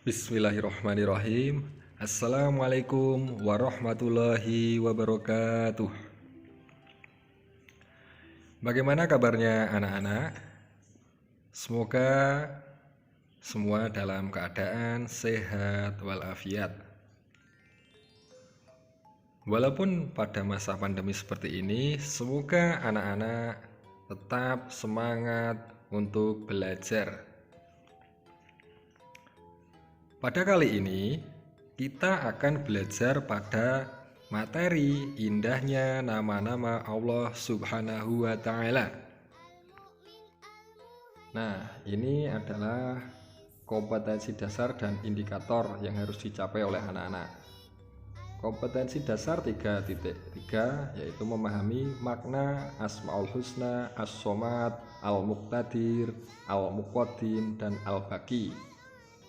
Bismillahirrahmanirrahim. Assalamualaikum warahmatullahi wabarakatuh. Bagaimana kabarnya anak-anak? Semoga semua dalam keadaan sehat walafiat. Walaupun pada masa pandemi seperti ini, semoga anak-anak tetap semangat untuk belajar. Pada kali ini, kita akan belajar pada materi indahnya nama-nama Allah Subhanahu wa Ta'ala. Nah, ini adalah kompetensi dasar dan indikator yang harus dicapai oleh anak-anak. Kompetensi dasar 3.3 yaitu memahami makna Asmaul Husna, As-Somad, Al-Muqtadir, Al-Muqaddim, dan Al-Baqi.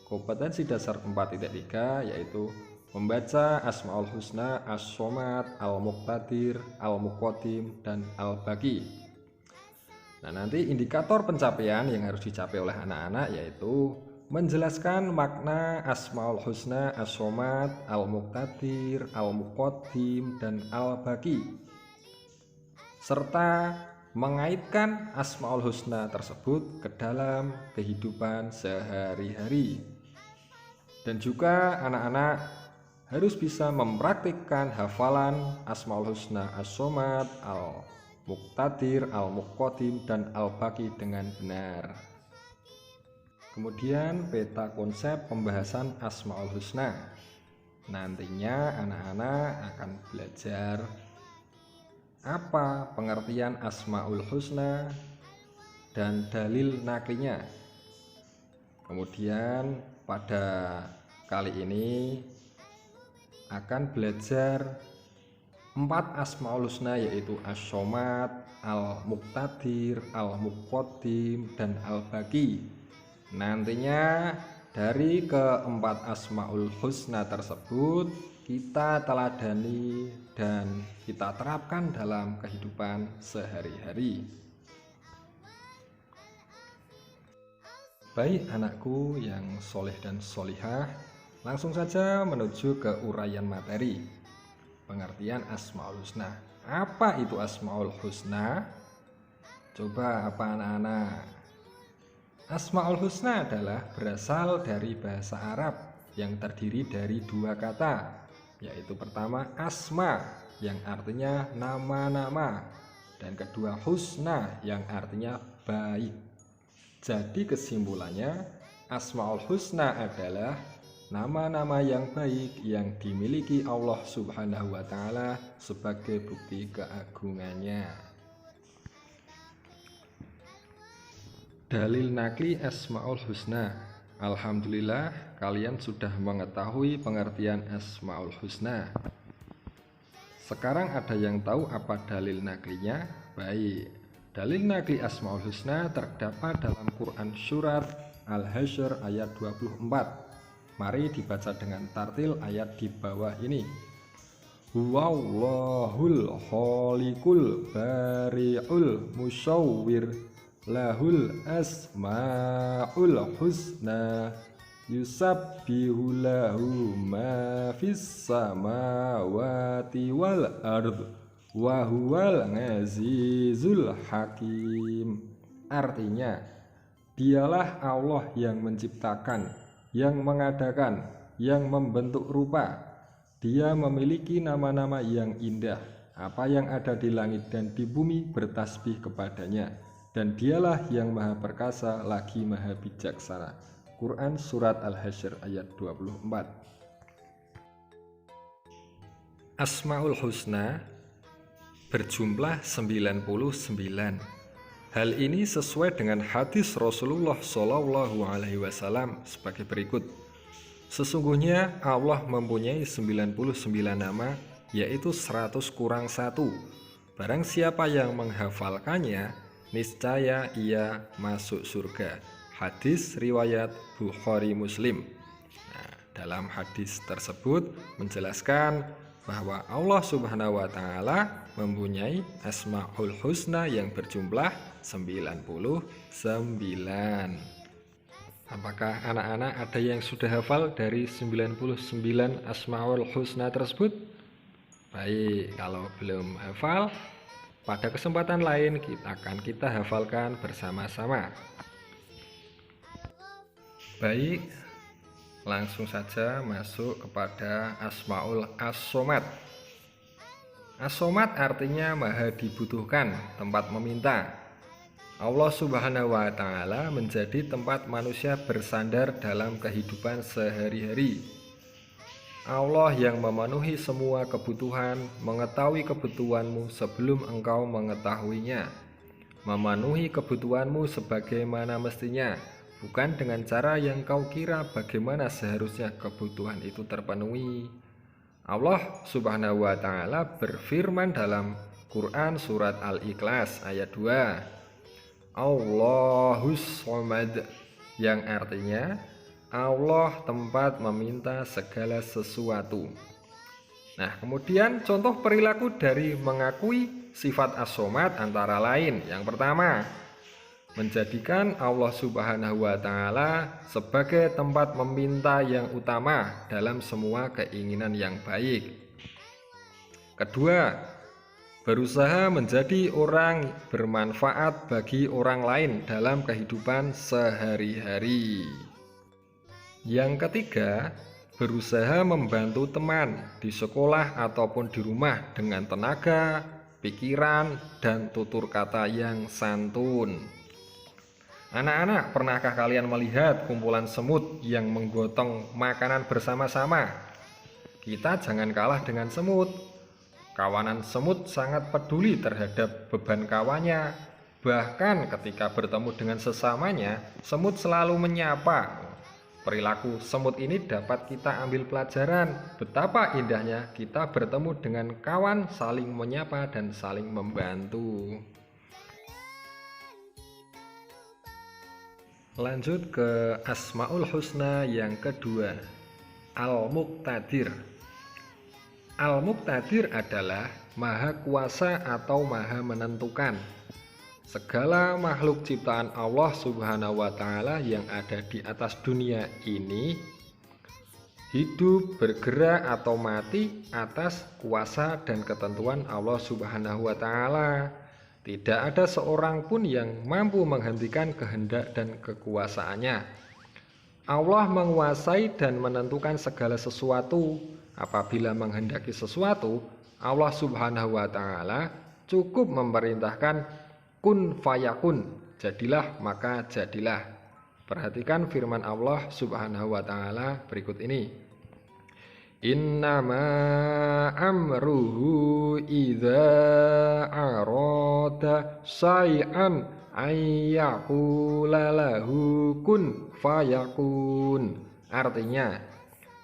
Kompetensi dasar 4.3 yaitu membaca Asmaul Husna, As-Somad, Al-Muqtadir, Al-Muqaddim, dan Al-Baqi. Nah, nanti indikator pencapaian yang harus dicapai oleh anak-anak yaitu menjelaskan makna Asmaul Husna, As-Somad, Al-Muqtadir, Al-Muqaddim, dan Al-Baqi, serta mengaitkan Asmaul Husna tersebut ke dalam kehidupan sehari-hari. Dan juga anak-anak harus bisa mempraktikkan hafalan Asmaul Husna, As-Somad, Al-Muqtadir, Al-Muqaddim, dan Al-Baqi dengan benar. Kemudian peta konsep pembahasan Asmaul Husna. Nantinya anak-anak akan belajar apa pengertian Asmaul Husna dan dalil naklinya. Kemudian pada kali ini akan belajar 4 Asmaul Husna yaitu As-Somad, Al-Muqtadir, Al-Muqaddim, dan Al-Baqi. Nantinya dari keempat Asmaul Husna tersebut kita teladani dan kita terapkan dalam kehidupan sehari-hari. Baik anakku yang soleh dan solihah, langsung saja menuju ke uraian materi pengertian Asmaul Husna. Apa itu Asmaul Husna? Coba apa anak-anak? Asmaul Husna adalah berasal dari bahasa Arab yang terdiri dari 2 kata, yaitu pertama asma yang artinya nama-nama, dan kedua husna yang artinya baik. Jadi kesimpulannya, Asmaul Husna adalah nama-nama yang baik yang dimiliki Allah Subhanahu wa Ta'ala sebagai bukti keagungannya. Dalil nakli Asmaul Husna. Alhamdulillah kalian sudah mengetahui pengertian Asmaul Husna. Sekarang ada yang tahu apa dalil naklinya? Baik. Dalil nakli Asmaul Husna terdapat dalam Quran Surat Al-Hasyr ayat 24. Mari dibaca dengan tartil ayat di bawah ini. Huwallahul khaliqul bari'ul musawwir lahul asma'ul husna yusabbihu lahu ma fis samawati wal ardh wa huwal azizul hakim. Artinya, dialah Allah yang menciptakan, yang mengadakan, yang membentuk rupa. Dia memiliki nama-nama yang indah. Apa yang ada di langit dan di bumi bertasbih kepadanya, dan dialah yang maha perkasa lagi maha bijaksana. Quran Surat Al-Hasyr ayat 24. Asmaul Husna berjumlah 99. Hal ini sesuai dengan hadis Rasulullah Shallallahu Alaihi Wasallam sebagai berikut. Sesungguhnya Allah mempunyai 99 nama, yaitu 100 kurang 1. Barang siapa yang menghafalkannya, niscaya ia masuk surga. Hadis riwayat Bukhari Muslim. Nah, dalam hadis tersebut menjelaskan bahwa Allah Subhanahu wa Ta'ala mempunyai Asmaul Husna yang berjumlah 99. Apakah anak-anak ada yang sudah hafal dari 99 Asmaul Husna tersebut? Baik, kalau belum hafal, pada kesempatan lain kita hafalkan bersama-sama. Baik, langsung saja masuk kepada Asmaul As-Somad. As-Somad artinya maha dibutuhkan, tempat meminta. Allah Subhanahu wa Ta'ala menjadi tempat manusia bersandar dalam kehidupan sehari-hari. Allah yang memenuhi semua kebutuhan, mengetahui kebutuhanmu sebelum engkau mengetahuinya, memenuhi kebutuhanmu sebagaimana mestinya, bukan dengan cara yang kau kira bagaimana seharusnya kebutuhan itu terpenuhi. Allah Subhanahu wa Ta'ala berfirman dalam Quran surat Al-Ikhlas ayat 2, Allahus Somad, yang artinya Allah tempat meminta segala sesuatu. Nah, kemudian contoh perilaku dari mengakui sifat As-Somad antara lain. Yang pertama, menjadikan Allah Subhanahu wa Ta'ala sebagai tempat meminta yang utama dalam semua keinginan yang baik. Kedua, berusaha menjadi orang bermanfaat bagi orang lain dalam kehidupan sehari-hari. Yang ketiga, berusaha membantu teman di sekolah ataupun di rumah dengan tenaga, pikiran, dan tutur kata yang santun. Anak-anak, pernahkah kalian melihat kumpulan semut yang menggotong makanan bersama-sama? Kita jangan kalah dengan semut. Kawanan semut sangat peduli terhadap beban kawannya. Bahkan ketika bertemu dengan sesamanya, semut selalu menyapa. Perilaku semut ini dapat kita ambil pelajaran betapa indahnya kita bertemu dengan kawan, saling menyapa dan saling membantu. Lanjut ke Asmaul Husna yang kedua, Al-Muqtadir. Al-Muqtadir adalah maha kuasa atau maha menentukan. Segala makhluk ciptaan Allah Subhanahu wa Ta'ala yang ada di atas dunia ini hidup, bergerak atau mati atas kuasa dan ketentuan Allah Subhanahu wa Ta'ala. Tidak ada seorang pun yang mampu menghentikan kehendak dan kekuasaannya. Allah menguasai dan menentukan segala sesuatu. Apabila menghendaki sesuatu, Allah Subhanahu wa Ta'ala cukup memerintahkan kun fayakun, jadilah maka jadilah. Perhatikan firman Allah Subhanahu wa Ta'ala berikut ini. Innama amruhu idza arada syai'an ayyaqula lahu kun fayakun. Artinya,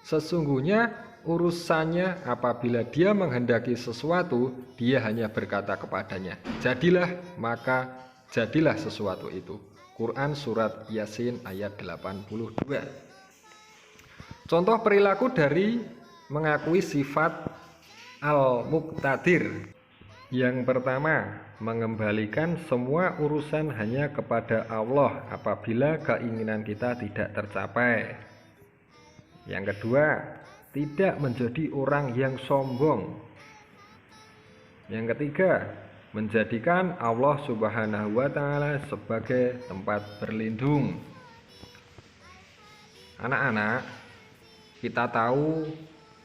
sesungguhnya urusannya apabila dia menghendaki sesuatu, dia hanya berkata kepadanya, jadilah maka jadilah sesuatu itu. Quran surat Yasin ayat 82. Contoh perilaku dari mengakui sifat Al-Muqtadir. Yang pertama, mengembalikan semua urusan hanya kepada Allah apabila keinginan kita tidak tercapai. Yang kedua, tidak menjadi orang yang sombong. Yang ketiga, menjadikan Allah Subhanahu wa Ta'ala sebagai tempat berlindung. Anak-anak, kita tahu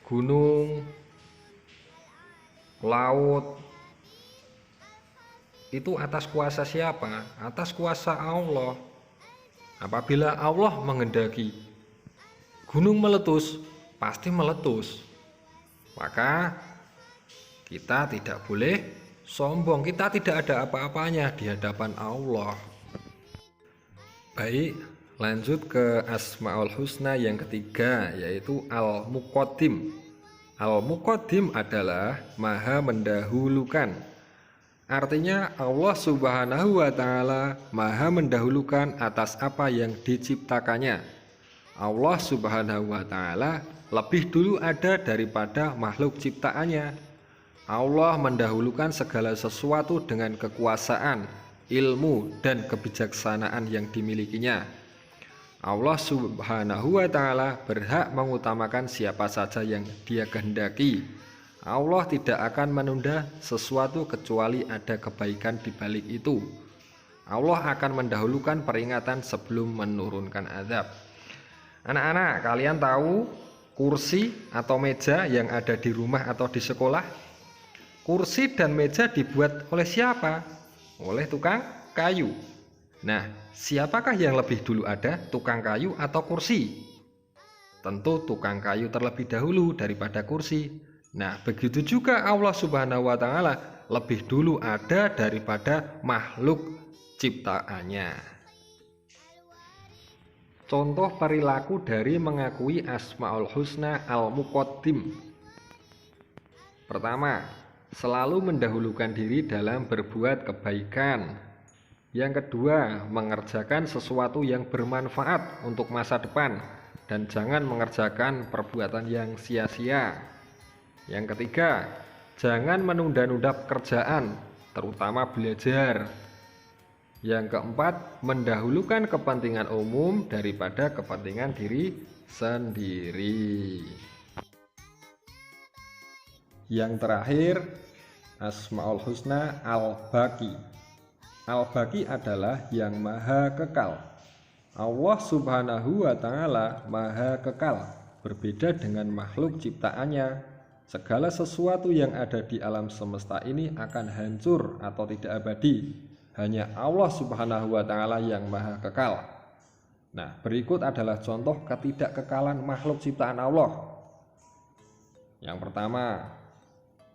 gunung, laut itu atas kuasa siapa? Atas kuasa Allah. Apabila Allah menghendaki gunung meletus, pasti meletus. Maka kita tidak boleh sombong, kita tidak ada apa-apanya di hadapan Allah. Baik, lanjut ke Asmaul Husna yang ketiga, yaitu Al-Muqaddim. Al-Muqaddim adalah maha mendahulukan. Artinya Allah Subhanahu wa Ta'ala maha mendahulukan atas apa yang diciptakannya. Allah Subhanahu wa Ta'ala lebih dulu ada daripada makhluk ciptaannya. Allah mendahulukan segala sesuatu dengan kekuasaan, ilmu, dan kebijaksanaan yang dimilikinya. Allah Subhanahu wa Ta'ala berhak mengutamakan siapa saja yang Dia kehendaki. Allah tidak akan menunda sesuatu kecuali ada kebaikan di balik itu. Allah akan mendahulukan peringatan sebelum menurunkan azab. Anak-anak, kalian tahu kursi atau meja yang ada di rumah atau di sekolah? Kursi dan meja dibuat oleh siapa? Oleh tukang kayu. Nah, siapakah yang lebih dulu ada, tukang kayu atau kursi? Tentu tukang kayu terlebih dahulu daripada kursi. Nah, begitu juga Allah Subhanahu wa Ta'ala lebih dulu ada daripada makhluk ciptaannya. Contoh perilaku dari mengakui Asmaul Husna al-Muqaddim. Pertama, selalu mendahulukan diri dalam berbuat kebaikan. Yang kedua, mengerjakan sesuatu yang bermanfaat untuk masa depan dan jangan mengerjakan perbuatan yang sia-sia. Yang ketiga, jangan menunda-nunda pekerjaan, terutama belajar. Yang keempat, mendahulukan kepentingan umum daripada kepentingan diri sendiri. Yang terakhir, Asmaul Husna al-Baqi. Al-Baqi adalah yang maha kekal. Allah Subhanahu wa Ta'ala maha kekal, berbeda dengan makhluk ciptaannya. Segala sesuatu yang ada di alam semesta ini akan hancur atau tidak abadi. Hanya Allah Subhanahu wa Ta'ala yang maha kekal. Nah, berikut adalah contoh ketidakkekalan makhluk ciptaan Allah. Yang pertama,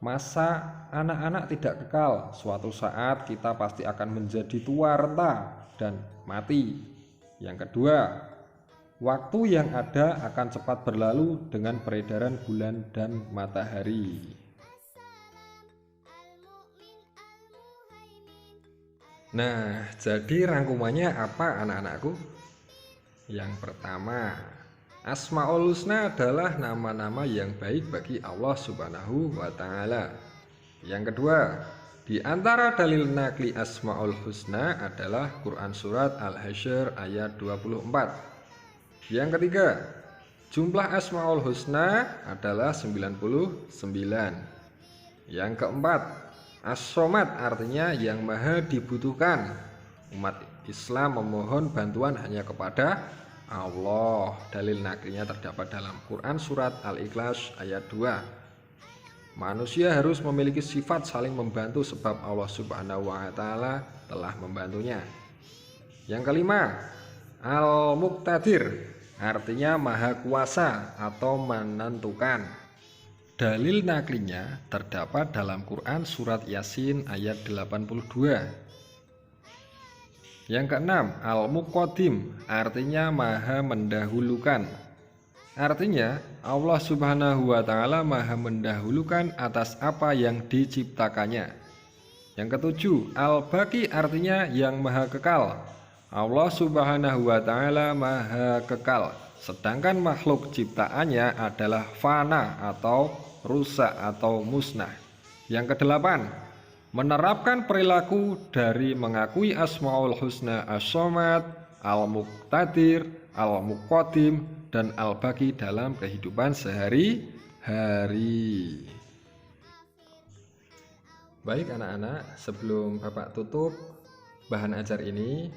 masa anak-anak tidak kekal. Suatu saat kita pasti akan menjadi tua renta dan mati. Yang kedua, waktu yang ada akan cepat berlalu dengan peredaran bulan dan matahari. Nah, jadi rangkumannya apa anak-anakku? Yang pertama, Asmaul Husna adalah nama-nama yang baik bagi Allah Subhanahu wa Ta'ala. Yang kedua, di antara dalil nakli Asmaul Husna adalah Quran Surat Al-Hasyr ayat 24. Yang ketiga, jumlah Asmaul Husna adalah 99. Yang keempat, As-Somad artinya yang maha dibutuhkan. Umat Islam memohon bantuan hanya kepada Allah. Dalil naklinya terdapat dalam Quran Surat Al-Ikhlas ayat 2. Manusia harus memiliki sifat saling membantu sebab Allah Subhanahu wa Ta'ala telah membantunya. Yang kelima, Al-Muqtadir artinya maha kuasa atau menentukan. Dalil naklinya terdapat dalam Quran Surat Yasin ayat 82. Yang keenam, Al-Muqaddim artinya maha mendahulukan. Artinya Allah Subhanahu wa Ta'ala maha mendahulukan atas apa yang diciptakannya. Yang ketujuh, Al-Baqi artinya yang maha kekal. Allah Subhanahu wa Ta'ala maha kekal, sedangkan makhluk ciptaannya adalah fana atau rusak atau musnah. Yang kedelapan, menerapkan perilaku dari mengakui Asmaul Husna As-Somad, Al-Muqtadir, Al-Muqaddim, dan Al-Baqi dalam kehidupan sehari-hari. Baik anak-anak, sebelum Bapak tutup bahan ajar ini,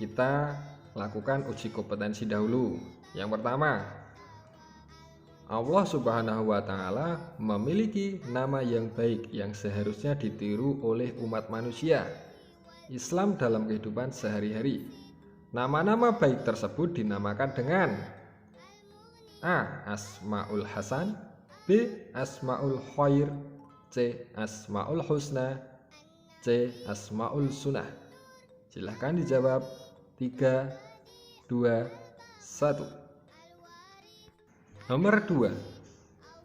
kita lakukan uji kompetensi dahulu. Yang pertama, Allah Subhanahu wa Ta'ala memiliki nama yang baik yang seharusnya ditiru oleh umat manusia Islam dalam kehidupan sehari-hari. Nama-nama baik tersebut dinamakan dengan A. Asmaul Hasan, B. Asmaul Khair, C. Asmaul Husna, C. Asmaul Sunnah. Silahkan dijawab. 3, 2, 1. Nomor 2,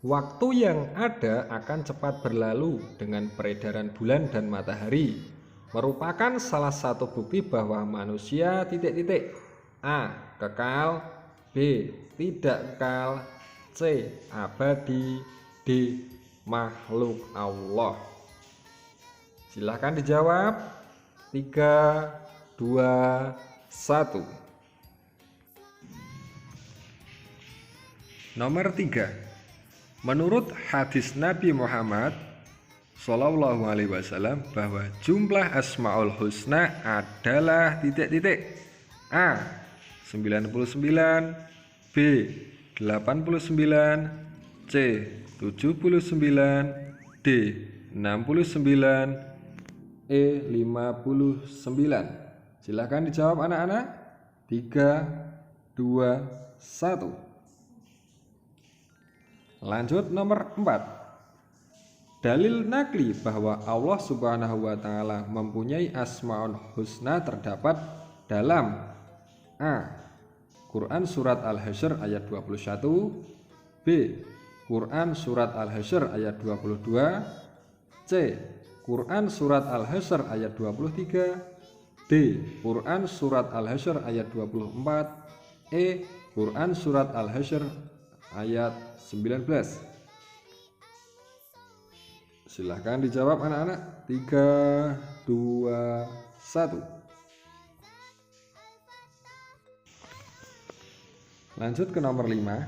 waktu yang ada akan cepat berlalu dengan peredaran bulan dan matahari, merupakan salah satu bukti bahwa manusia A. kekal, B. tidak kekal, C. abadi, D. makhluk Allah. Silahkan dijawab. 3, 2, 1. Nomor 3. Menurut hadis Nabi Muhammad Shallallahu Alaihi Wasallam bahwa jumlah Asmaul Husna adalah titik-titik. A. 99, B. 89, C. 79, D. 69, E. 59. Silahkan dijawab anak-anak. 3, 2, 1. Lanjut nomor 4. Dalil nakli bahwa Allah Subhanahu wa taala mempunyai Asmaul Husna terdapat dalam A. Quran surat Al-Hasyr ayat 21, B. Quran surat Al-Hasyr ayat 22, C. Quran surat Al-Hasyr ayat 23, D. Quran surat Al-Hasyr ayat 24, E. Quran surat Al-Hasyr ayat 19. Silahkan dijawab anak-anak. 3, 2, 1. Lanjut ke nomor 5.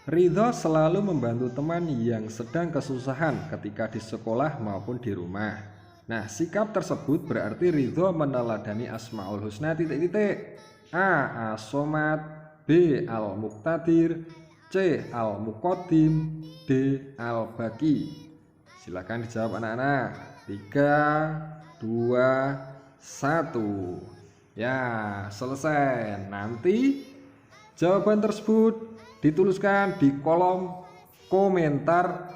Ridho selalu membantu teman yang sedang kesusahan ketika di sekolah maupun di rumah. Nah, sikap tersebut berarti Ridho meneladani Asmaul Husna titik-titik. A. As-Somad, B. Al-Muqtadir, C. Al-Muqaddim, D. Al-Baqi. Silakan dijawab anak-anak. 3, 2, 1. Ya, selesai. Nanti jawaban tersebut dituliskan di kolom komentar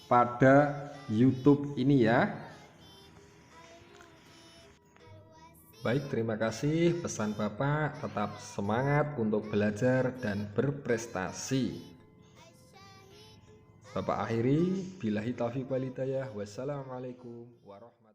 pada YouTube ini ya. Baik, terima kasih. Pesan Bapak tetap semangat untuk belajar dan berprestasi. Bapak akhiri, billahi taufiq wal hidayah. Wassalamualaikum warahmatullahi wabarakatuh.